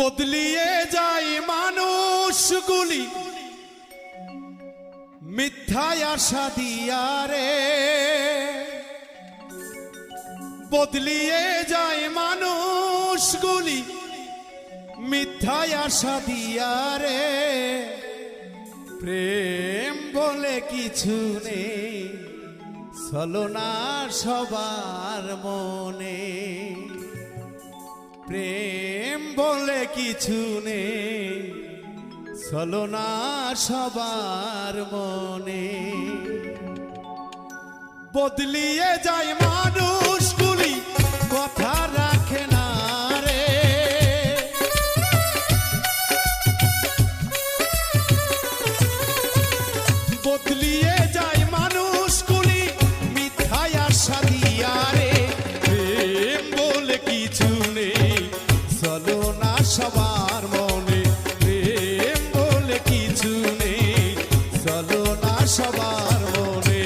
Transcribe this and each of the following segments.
বদলিয়ে যায় মানুষগুলি মিথ্যায় আশা দিয়া রে, বদলিয়ে যায় মানুষগুলি মিথ্যায় আশা দিয়া রে। প্রেম বলে কিছু নেই ছলনা সবার মনে, প্রেম বলে কিছু নেই ছলনা সবার মনে। বদলিয়ে যায় মানুষগুলি কথা রাখে না রে, বদলিয়ে যায় মানুষগুলি মিথ্যায় আশা দিয়া রে। প্রেম বলে কিছু নেই ছলনা সবার মনে, প্রেম বলে কিছু নেই ছলনা সবার মনে।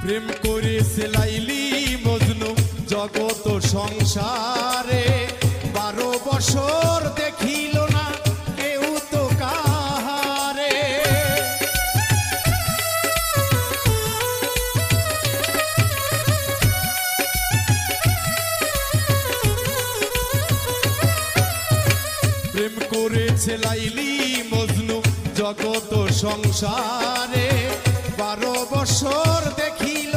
প্রেম করেছে লাইলি মজনু জগত সংসারে, 12 বছর দেখিল না কেউ তো কাহারে। প্রেম করেছে লাইলি মজনু জগত সংসারে, 12 বছর দেখিল